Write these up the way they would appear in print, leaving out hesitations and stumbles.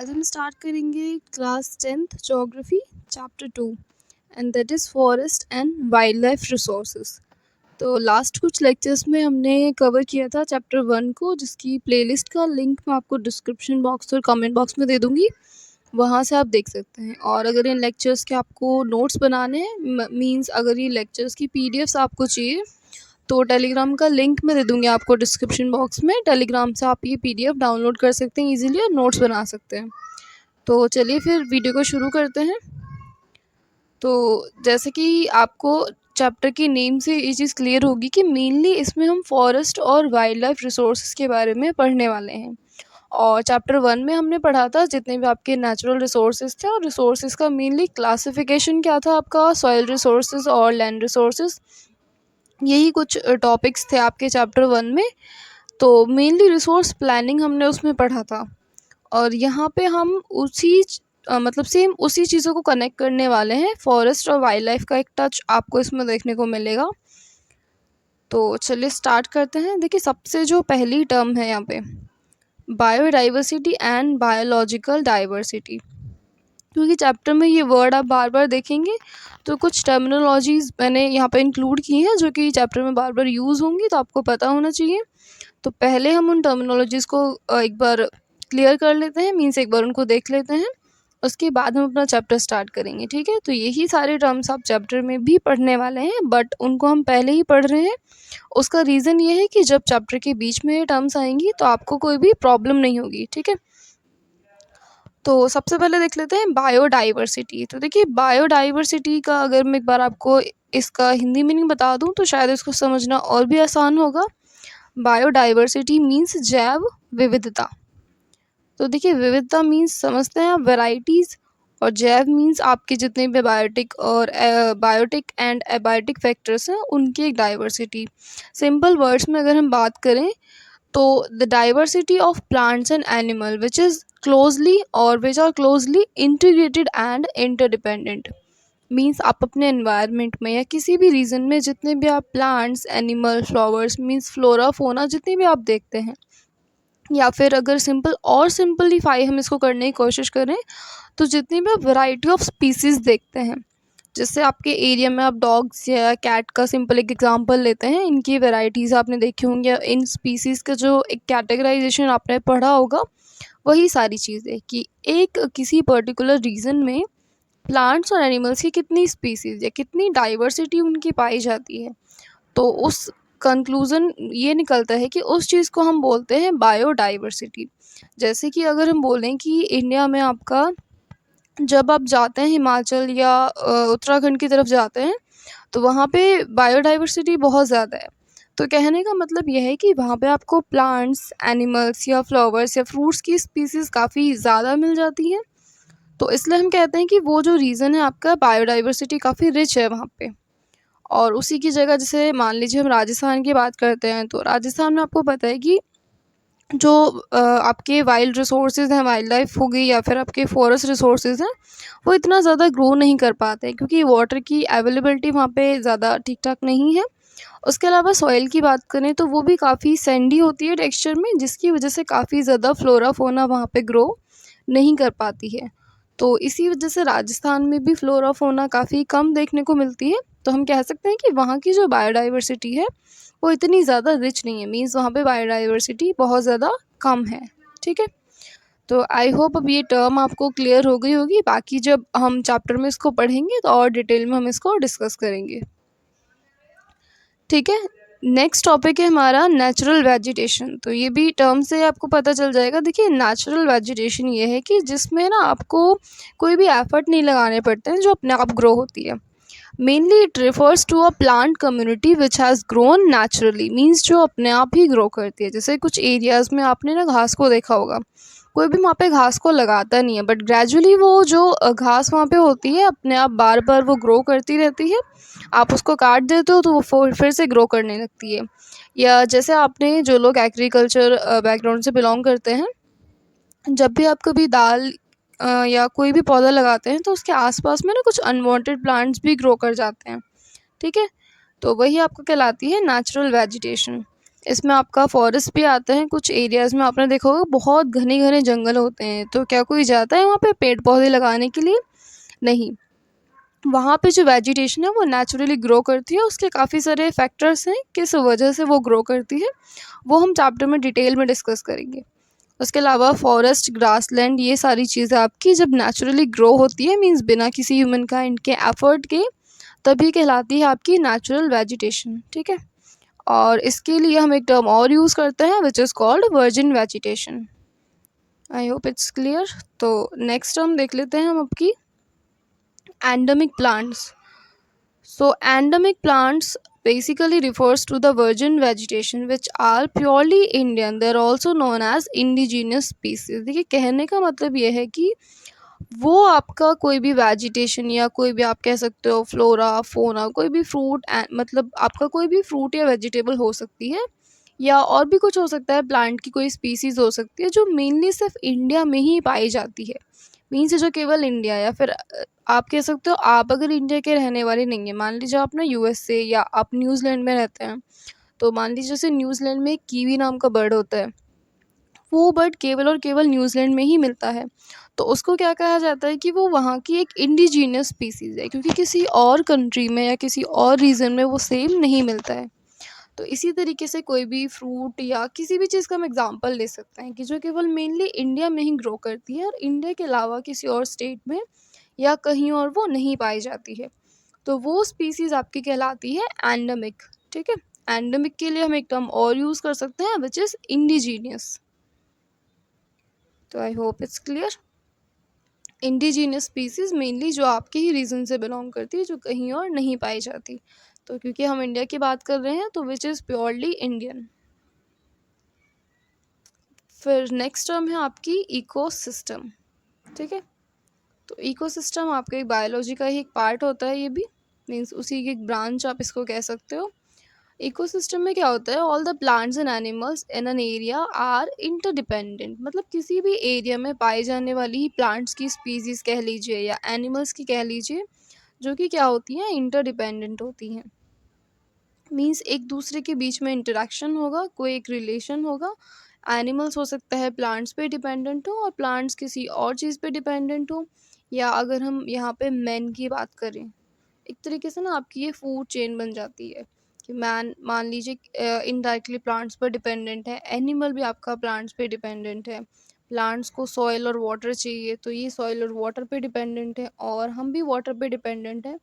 आज हम स्टार्ट करेंगे class 10th geography chapter 2 and that is forest and wild life resources. तो last कुछ लेक्चर्स में हमने कवर किया था चैप्टर 1 को, जिसकी प्लेलिस्ट का लिंक मैं आपको डिस्क्रिप्शन बॉक्स और कमेंट बॉक्स में दे दूँगी, वहाँ से आप देख सकते हैं। और अगर इन लेक्चर्स के आपको नोट्स बनाने हैं, मींस अगर ये लेक्चर्स की पीडीएफ्स आपको चाहिए तो टेलीग्राम का लिंक मैं दे दूँगी आपको डिस्क्रिप्शन बॉक्स में। टेलीग्राम से आप ये पीडीएफ डाउनलोड कर सकते हैं इजीली और नोट्स बना सकते हैं। तो चलिए फिर वीडियो को शुरू करते हैं। तो जैसे कि आपको चैप्टर के नेम से ये चीज़ क्लियर होगी कि मेनली इसमें हम फॉरेस्ट और वाइल्ड लाइफ रिसोर्सेज के बारे में पढ़ने वाले हैं। और चैप्टर 1 में हमने पढ़ा था जितने भी आपके नेचुरल रिसोर्सेज थे, और रिसोर्सेज का मेनली क्लासिफिकेशन क्या था आपका, सॉइल रिसोर्सेज और लैंड रिसोर्सेज, यही कुछ टॉपिक्स थे आपके चैप्टर 1 में। तो मेनली रिसोर्स प्लानिंग हमने उसमें पढ़ा था, और यहाँ पे हम मतलब सेम उसी चीज़ों को कनेक्ट करने वाले हैं। फॉरेस्ट और वाइल्ड लाइफ का एक टच आपको इसमें देखने को मिलेगा। तो चलिए स्टार्ट करते हैं। देखिए, सबसे जो पहली टर्म है यहाँ पे, बायोडाइवर्सिटी एंड बायोलॉजिकल डाइवर्सिटी, क्योंकि चैप्टर में ये वर्ड आप बार बार देखेंगे, तो कुछ टर्मिनोलॉजीज़ मैंने यहाँ पे इंक्लूड की हैं जो कि चैप्टर में बार बार यूज़ होंगी, तो आपको पता होना चाहिए। तो पहले हम उन टर्मिनोलॉजीज़ को एक बार क्लियर कर लेते हैं, मीन्स एक बार उनको देख लेते हैं, उसके बाद हम अपना चैप्टर स्टार्ट करेंगे। ठीक है, तो यही सारे टर्म्स आप चैप्टर में भी पढ़ने वाले हैं, बट उनको हम पहले ही पढ़ रहे हैं। उसका रीज़न ये है कि जब चैप्टर के बीच में ये टर्म्स आएंगी तो आपको कोई भी प्रॉब्लम नहीं होगी। ठीक है, तो सबसे पहले देख लेते हैं बायोडाइवर्सिटी। तो देखिए, बायोडाइवर्सिटी का अगर मैं एक बार आपको इसका हिंदी मीनिंग बता दूं तो शायद इसको समझना और भी आसान होगा। बायोडाइवर्सिटी मीन्स जैव विविधता। तो देखिए, विविधता मीन्स समझते हैं आप वैरायटीज़, और जैव मीन्स आपके जितने भी बायोटिक एंड एबायोटिक फैक्टर्स हैं उनकी एक डाइवर्सिटी। सिंपल वर्ड्स में अगर हम बात करें तो the diversity of plants and animal which are closely integrated and interdependent. Means आप अपने एनवायरनमेंट में या किसी भी रीजन में जितने भी आप plants, animal, flowers, means flora fauna जितने भी आप देखते हैं, या फिर अगर सिंपलीफाई हम इसको करने की कोशिश करें तो जितनी भी आप वैरायटी ऑफ स्पीसीज़ देखते हैं, जैसे आपके एरिया में आप डॉग्स या कैट का सिंपल एक एग्जांपल लेते हैं, इनकी वैरायटीज़ आपने देखी होंगी, या इन स्पीसीज़ का जो एक कैटेगराइजेशन आपने पढ़ा होगा, वही सारी चीज़ें कि एक किसी पर्टिकुलर रीजन में प्लांट्स और एनिमल्स की कितनी स्पीसीज़ या कितनी डाइवर्सिटी उनकी पाई जाती है। तो उस कंक्लूज़न ये निकलता है कि उस चीज़ को हम बोलते हैं बायोडाइवर्सिटी। जैसे कि अगर हम बोलें कि इंडिया में आपका जब आप जाते हैं हिमाचल या उत्तराखंड की तरफ जाते हैं तो वहाँ पे बायोडाइवर्सिटी बहुत ज़्यादा है। तो कहने का मतलब यह है कि वहाँ पे आपको प्लांट्स, एनिमल्स या फ्लावर्स या फ्रूट्स की स्पीसीज़ काफ़ी ज़्यादा मिल जाती हैं। तो इसलिए हम कहते हैं कि वो जो रीज़न है आपका, बायोडाइवर्सिटी काफ़ी रिच है वहाँ पे। और उसी की जगह जैसे मान लीजिए हम राजस्थान की बात करते हैं, तो राजस्थान में आपको पता है कि जो आपके वाइल्ड रिसोर्सेज हैं, वाइल्ड लाइफ हो गई, या फिर आपके फॉरेस्ट रिसोर्सेज हैं, वो इतना ज़्यादा ग्रो नहीं कर पाते हैं क्योंकि वाटर की अवेलेबिलिटी वहाँ पे ज़्यादा ठीक ठाक नहीं है। उसके अलावा सॉइल की बात करें तो वो भी काफ़ी सैंडी होती है टेक्सचर में, जिसकी वजह से काफ़ी ज़्यादा फ्लोरा फोना वहाँ पे ग्रो नहीं कर पाती है। तो इसी वजह से राजस्थान में भी फ्लोरा फोना काफ़ी कम देखने को मिलती है। तो हम कह सकते हैं कि वहाँ की जो बायोडाइवर्सिटी है वो इतनी ज़्यादा रिच नहीं है, मीन्स वहाँ पे बायोडाइवर्सिटी बहुत ज़्यादा कम है। ठीक है, तो आई होप अब ये टर्म आपको क्लियर हो गई होगी। बाकी जब हम चैप्टर में इसको पढ़ेंगे तो और डिटेल में हम इसको डिस्कस करेंगे। ठीक है, नेक्स्ट टॉपिक है हमारा नेचुरल वेजिटेशन। तो ये भी टर्म से आपको पता चल जाएगा। देखिए, नेचुरल वेजिटेशन ये है कि जिसमें ना आपको कोई भी एफर्ट नहीं लगाने पड़ते हैं, जो अपने आप ग्रो होती है। Mainly it refers to a plant community which has grown naturally, means जो अपने आप ही ग्रो करती है। जैसे कुछ एरियाज़ में आपने ना घास को देखा होगा, कोई भी वहाँ पे घास को लगाता नहीं है, बट ग्रेजुअली वो जो घास वहाँ पे होती है अपने आप बार बार वो ग्रो करती रहती है। आप उसको काट देते हो तो वो फिर से ग्रो करने लगती है। या जैसे आपने, जो लोग एग्रीकल्चर बैकग्राउंड से बिलोंग करते हैं, जब भी आप कभी दाल या कोई भी पौधा लगाते हैं तो उसके आसपास में ना कुछ अनवांटेड प्लांट्स भी ग्रो कर जाते हैं। ठीक है, तो वही आपको कहलाती है नेचुरल वेजिटेशन। इसमें आपका फॉरेस्ट भी आता है, कुछ एरियाज़ में आपने देखा होगा बहुत घने घने जंगल होते हैं, तो क्या कोई जाता है वहाँ पे पेड़ पौधे लगाने के लिए? नहीं। वहाँ पे जो वेजिटेशन है वो नेचुरली ग्रो करती है, उसके काफ़ी सारे फैक्टर्स हैं किस वजह से वो ग्रो करती है, वो हम चैप्टर में डिटेल में डिस्कस करेंगे। उसके अलावा फॉरेस्ट, ग्रासलैंड, ये सारी चीज़ें आपकी जब नेचुरली ग्रो होती है, मीन्स बिना किसी ह्यूमन काइंड के एफर्ट के, तभी कहलाती है आपकी नेचुरल वेजिटेशन। ठीक है, और इसके लिए हम एक टर्म और यूज़ करते हैं which is called virgin vegetation. I hope it's clear. तो नेक्स्ट टर्म देख लेते हैं हम आपकी endemic plants. So endemic plants basically refers to the virgin vegetation which are purely Indian. They are also known as indigenous species. देखिए कहने का मतलब ये है कि वो आपका कोई भी वेजिटेशन या कोई भी आप कह सकते हो फ्लोरा फोना, कोई भी फ्रूट, मतलब आपका कोई भी फ्रूट या वेजिटेबल हो सकती है, या और भी कुछ हो सकता है, प्लांट की कोई स्पीसीज हो सकती है जो मेनली सिर्फ इंडिया में ही पाई जाती है। मीन्स जो केवल इंडिया, या फिर आप कह सकते हो आप अगर इंडिया के रहने वाले नहीं है, मान लीजिए आप ना यूएसए या आप न्यूजीलैंड में रहते हैं, तो मान लीजिए जैसे न्यूजीलैंड में एक कीवी नाम का बर्ड होता है, वो बर्ड केवल और केवल न्यूजीलैंड में ही मिलता है, तो उसको क्या कहा जाता है कि वो वहाँ की एक इंडिजीनियस स्पीसीज़ है, क्योंकि किसी और कंट्री में या किसी और रीजन में वो सेम नहीं मिलता है। तो इसी तरीके से कोई भी फ्रूट या किसी भी चीज़ का हम एग्जांपल ले सकते हैं कि जो केवल मेनली इंडिया में ही ग्रो करती है और इंडिया के अलावा किसी और स्टेट में या कहीं और वो नहीं पाई जाती है, तो वो स्पीसीज़ आपकी कहलाती है एंडेमिक। ठीक है, एंडेमिक के लिए हम एक टर्म और यूज़ कर सकते हैं विच इज़ इंडिजीनियस। तो I hope it's clear. Indigenous species mainly जो आपके ही रीजन से बिलोंग करती है, जो कहीं और नहीं पाई जाती, तो क्योंकि हम इंडिया की बात कर रहे हैं तो विच इज़ प्योरली इंडियन। फिर नेक्स्ट टर्म है आपकी इकोसिस्टम। ठीक है, तो इकोसिस्टम आपके एक बायोलॉजी का ही एक पार्ट होता है, ये भी मीन्स उसी की एक ब्रांच आप इसको कह सकते हो। इकोसिस्टम में क्या होता है, all the plants and animals in an area are interdependent, मतलब किसी भी एरिया में पाई जाने वाली प्लांट्स की स्पीसीज कह लीजिए या एनिमल्स की कह लीजिए, जो कि क्या होती हैं, इंटरडिपेंडेंट होती हैं। मीन्स एक दूसरे के बीच में इंटरेक्शन होगा, कोई एक रिलेशन होगा। एनिमल्स हो सकता है प्लांट्स पे डिपेंडेंट हो और प्लांट्स किसी और चीज़ पे डिपेंडेंट हो, या अगर हम यहाँ पे मैन की बात करें, एक तरीके से ना आपकी ये फूड चेन बन जाती है कि मैन मान लीजिए इनडायरेक्टली प्लांट्स पर डिपेंडेंट है, एनिमल भी आपका प्लांट्स पे डिपेंडेंट है। प्लांट्स को सॉइल और वाटर चाहिए, तो ये सॉइल और वाटर पे डिपेंडेंट है, और हम भी वाटर पे डिपेंडेंट है।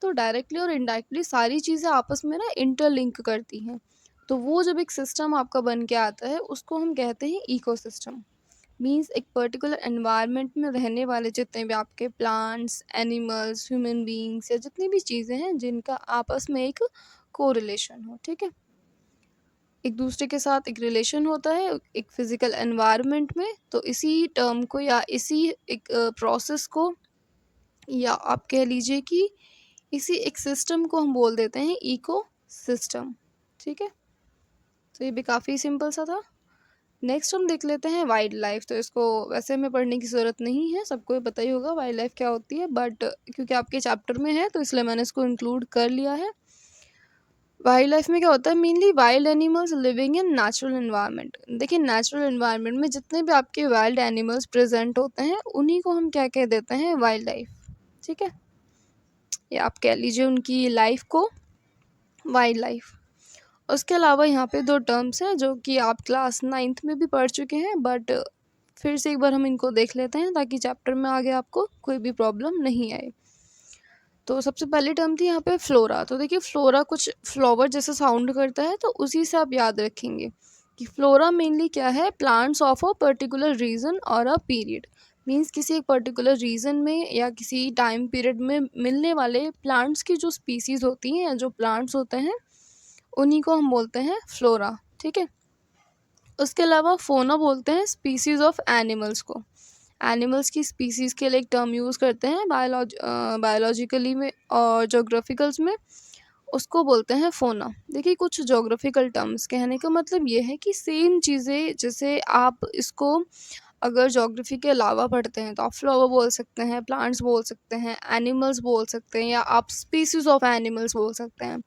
तो डायरेक्टली और इनडायरेक्टली सारी चीज़ें आपस में ना इंटरलिंक करती हैं, तो वो जब एक सिस्टम आपका बन के आता है उसको हम कहते हैं इकोसिस्टम। मीन्स एक पर्टिकुलर एनवायरनमेंट में रहने वाले जितने भी आपके प्लांट्स, एनिमल्स, ह्यूमन बींग्स या जितनी भी चीज़ें हैं जिनका आपस में एक कोरिलेशन हो। ठीक है, एक दूसरे के साथ एक रिलेशन होता है एक फिजिकल एनवायरनमेंट में, तो इसी टर्म को या इसी एक प्रोसेस को, या आप कह लीजिए कि इसी एक सिस्टम को हम बोल देते हैं इको सिस्टम। ठीक है, तो ये भी काफ़ी सिंपल सा था। नेक्स्ट हम देख लेते हैं वाइल्ड लाइफ। तो इसको वैसे हमें पढ़ने की ज़रूरत नहीं है, सबको ये पता ही होगा वाइल्ड लाइफ क्या होती है, बट क्योंकि आपके चैप्टर में है तो इसलिए मैंने इसको इंक्लूड कर लिया है। वाइल्ड लाइफ में क्या होता है, mainly wild animals living in natural environment. देखिए नेचुरल एनवायरनमेंट में जितने भी आपके वाइल्ड एनिमल्स प्रेजेंट होते हैं उन्हीं को हम क्या कह देते हैं, वाइल्ड लाइफ। ठीक है, या आप कह लीजिए उनकी लाइफ को वाइल्ड लाइफ। उसके अलावा यहाँ पे दो टर्म्स हैं जो कि आप क्लास 9th में भी पढ़ चुके हैं, बट फिर से एक बार हम इनको देख लेते हैं ताकि चैप्टर में आगे आपको कोई भी प्रॉब्लम नहीं आए। तो सबसे पहली टर्म थी यहाँ पे फ्लोरा। तो देखिए फ्लोरा कुछ फ्लावर जैसा साउंड करता है, तो उसी से आप याद रखेंगे कि फ्लोरा मेनली क्या है, plants of a particular region और अ पीरियड। मीन्स किसी एक पर्टिकुलर रीजन में या किसी टाइम पीरियड में मिलने वाले प्लांट्स की जो स्पीसीज होती हैं या जो प्लांट्स होते हैं उन्हीं को हम बोलते हैं फ्लोरा। ठीक है, उसके अलावा फोना बोलते हैं स्पीसीज ऑफ एनिमल्स को। एनिमल्स की स्पीसीज़ के लिए एक टर्म यूज़ करते हैं बायोलॉजिकली में और जोग्राफिकल्स में, उसको बोलते हैं फोना। देखिए कुछ जोग्राफिकल टर्म्स कहने का मतलब ये है कि सेम चीज़ें, जैसे आप इसको अगर जोग्राफी के अलावा पढ़ते हैं तो आप फ्लावर बोल सकते हैं, प्लांट्स बोल सकते हैं, एनिमल्स बोल सकते हैं, या आप स्पीसीज ऑफ एनिमल्स बोल सकते हैं।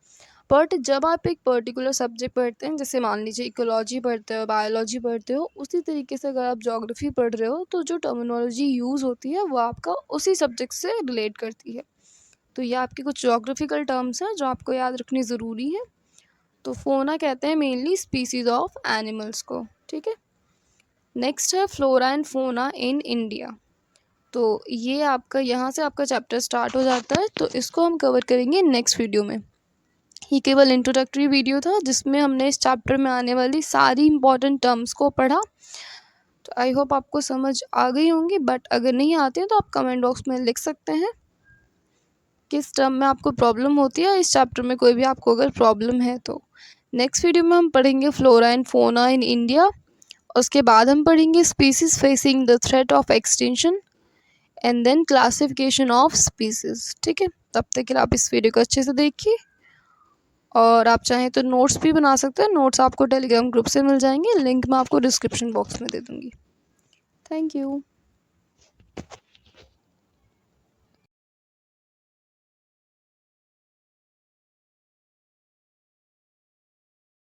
बट जब आप एक पर्टिकुलर सब्जेक्ट पढ़ते हैं, जैसे मान लीजिए इकोलॉजी पढ़ते हो, बायोलॉजी पढ़ते हो, उसी तरीके से अगर आप ज्योग्राफी पढ़ रहे हो तो जो टर्मिनोलॉजी यूज़ होती है वो आपका उसी सब्जेक्ट से रिलेट करती है। तो ये आपके कुछ ज्योग्राफिकल टर्म्स हैं जो आपको याद रखनी ज़रूरी है। तो फोना कहते हैं मेनली स्पीसीज ऑफ एनिमल्स को, ठीक है। नेक्स्ट है flora and fauna in India. तो ये आपका यहाँ से आपका चैप्टर स्टार्ट हो जाता है, तो इसको हम कवर करेंगे नेक्स्ट वीडियो में। ये केवल इंट्रोडक्टरी वीडियो था जिसमें हमने इस चैप्टर में आने वाली सारी इंपॉर्टेंट टर्म्स को पढ़ा। तो आई होप आपको समझ आ गई होंगी, बट अगर नहीं आते हैं तो आप कमेंट बॉक्स में लिख सकते हैं किस टर्म में आपको प्रॉब्लम होती है। इस चैप्टर में कोई भी आपको अगर प्रॉब्लम है तो नेक्स्ट वीडियो में हम पढ़ेंगे flora and fauna in India. उसके बाद हम पढ़ेंगे species facing the threat of extinction and then classification of species, ठीक है। तब तक के लिए आप इस वीडियो को अच्छे से देखिए, और आप चाहें तो नोट्स भी बना सकते हैं। नोट्स आपको टेलीग्राम ग्रुप से मिल जाएंगे, लिंक मैं आपको डिस्क्रिप्शन बॉक्स में दे दूँगी। Thank you.